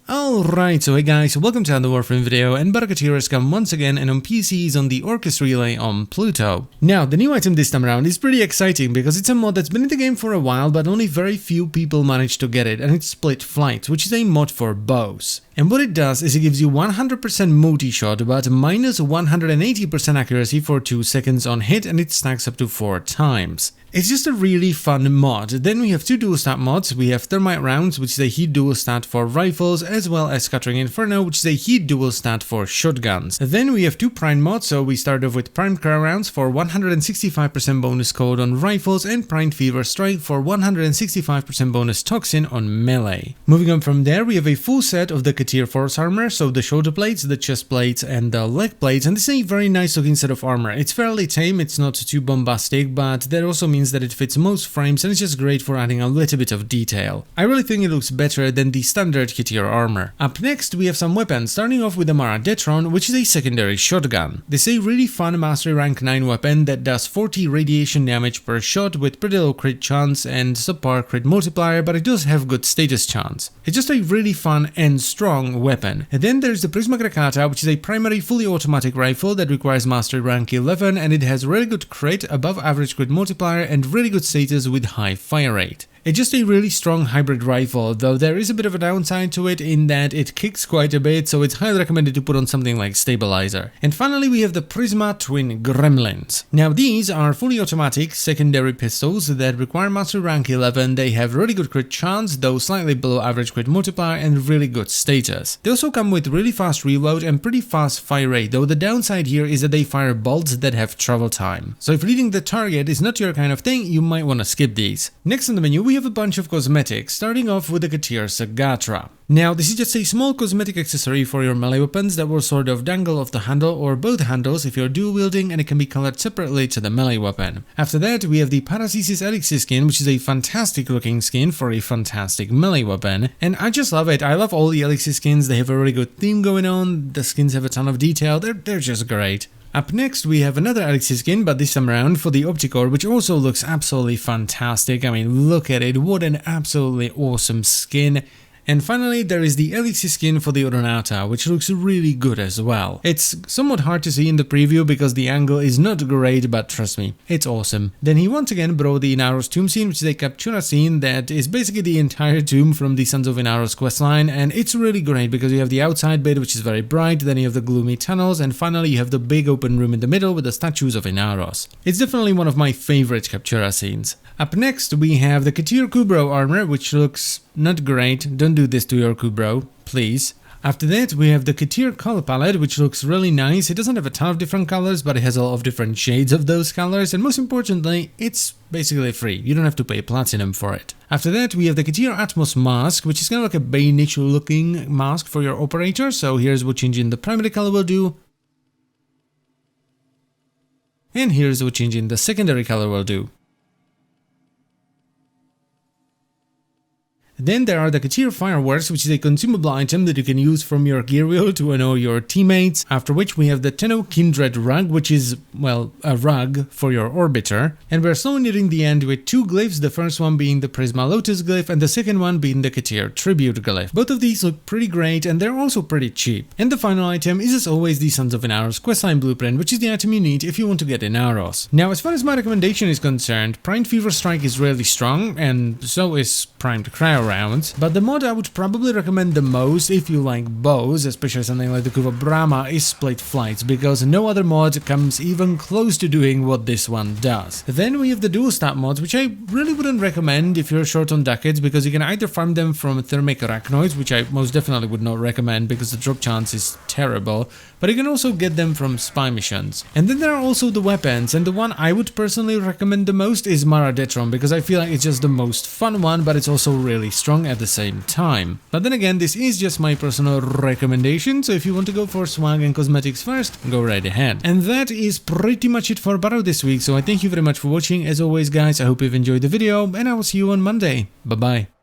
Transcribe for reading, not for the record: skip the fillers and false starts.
Alright, so hey guys, welcome to another Warframe video, and Baro has come once again and on PCs on the Orcus Relay on Pluto. Now, the new item this time around is pretty exciting because it's a mod that's been in the game for a while, but only very few people managed to get it, and it's Split Flight, which is a mod for bows. And what it does is it gives you 100% multi-shot, but minus 180% accuracy for 2 seconds on hit, and it stacks up to 4 times. It's just a really fun mod. Then we have two dual stat mods. We have Thermite Rounds, which is a heat dual stat for rifles, as well as Scattering Inferno, which is a heat dual stat for shotguns. Then we have two Prime mods, so we start off with Prime Crow Rounds for 165% bonus cold on rifles, and Prime Fever Strike for 165% bonus toxin on melee. Moving on from there, we have a full set of the Teer Force Armor, so the shoulder plates, the chest plates, and the leg plates, and this is a very nice looking set of armor. It's fairly tame, it's not too bombastic, but that also means that it fits most frames and it's just great for adding a little bit of detail. I really think it looks better than the standard Teer armor. Up next we have some weapons, starting off with the Detron, which is a secondary shotgun. This is a really fun Mastery Rank 9 weapon that does 40 radiation damage per shot with pretty low crit chance and subpar crit multiplier, but it does have good status chance. It's just a really fun and strong weapon. And then there's the Prisma Grakata, which is a primary fully automatic rifle that requires Mastery Rank 11, and it has really good crit, above average crit multiplier, and really good status with high fire rate. It's just a really strong hybrid rifle, though there is a bit of a downside to it in that it kicks quite a bit, so it's highly recommended to put on something like Stabilizer. And finally we have the Prisma Twin Gremlins. Now these are fully automatic secondary pistols that require Mastery Rank 11, they have really good crit chance, though slightly below average crit multiplier, and really good status. They also come with really fast reload and pretty fast fire rate, though the downside here is that they fire bolts that have travel time. So if leading the target is not your kind of thing, you might want to skip these. Next on the menu we have a bunch of cosmetics, starting off with the Teer Sagatra. Now this is just a small cosmetic accessory for your melee weapons that will sort of dangle off the handle or both handles if you're dual wielding, and it can be colored separately to the melee weapon. After that we have the Paracesis Elixir skin, which is a fantastic looking skin for a fantastic melee weapon, and I just love it. I love all the Elixir skins, they have a really good theme going on, the skins have a ton of detail, they're just great. Up next we have another Elixir skin, but this time around for the Opticore, which also looks absolutely fantastic. I mean, look at it, what an absolutely awesome skin. And finally there is the Elixir skin for the Odonata, which looks really good as well. It's somewhat hard to see in the preview because the angle is not great, but trust me, it's awesome. Then he once again brought the Inaros tomb scene, which is a Captura scene that is basically the entire tomb from the Sons of Inaros questline, and it's really great because you have the outside bit, which is very bright, then you have the gloomy tunnels, and finally you have the big open room in the middle with the statues of Inaros. It's definitely one of my favorite Captura scenes. Up next we have the Teer Kubro armor, which looks not great. Don't do this to your Kubro, please. After that we have the Teer color palette, which looks really nice. It doesn't have a ton of different colors, but it has a lot of different shades of those colors, and most importantly, it's basically free. You don't have to pay platinum for it. After that we have the Teer Atmos mask, which is kind of like a Baynish looking mask for your operator, so here's what changing the primary color will do. And here's what changing the secondary color will do. Then there are the Teer Fireworks, which is a consumable item that you can use from your gear wheel to annoy your teammates, after which we have the Tenno Kindred Rug, which is, well, a rug for your orbiter, and we're slowly nearing the end with two glyphs, the first one being the Prisma Lotus glyph and the second one being the Teer Tribute glyph. Both of these look pretty great and they're also pretty cheap. And the final item is as always the Sons of Inaros questline blueprint, which is the item you need if you want to get Inaros. Now as far as my recommendation is concerned, Primed Fever Strike is really strong, and so is Primed Cryo Rounds, but the mod I would probably recommend the most if you like bows, especially something like the Kuva Brahma, is Split Flight, because no other mod comes even close to doing what this one does. Then we have the dual stat mods, which I really wouldn't recommend if you're short on ducats, because you can either farm them from thermic arachnoids, which I most definitely would not recommend because the drop chance is terrible, but you can also get them from spy missions. And then there are also the weapons, and the one I would personally recommend the most is Detron, because I feel like it's just the most fun one, but it's also really strong at the same time. But then again, this is just my personal recommendation, so if you want to go for swag and cosmetics first, go right ahead. And that is pretty much it for Baro this week, so I thank you very much for watching. As always guys, I hope you've enjoyed the video, and I will see you on Monday. Bye bye.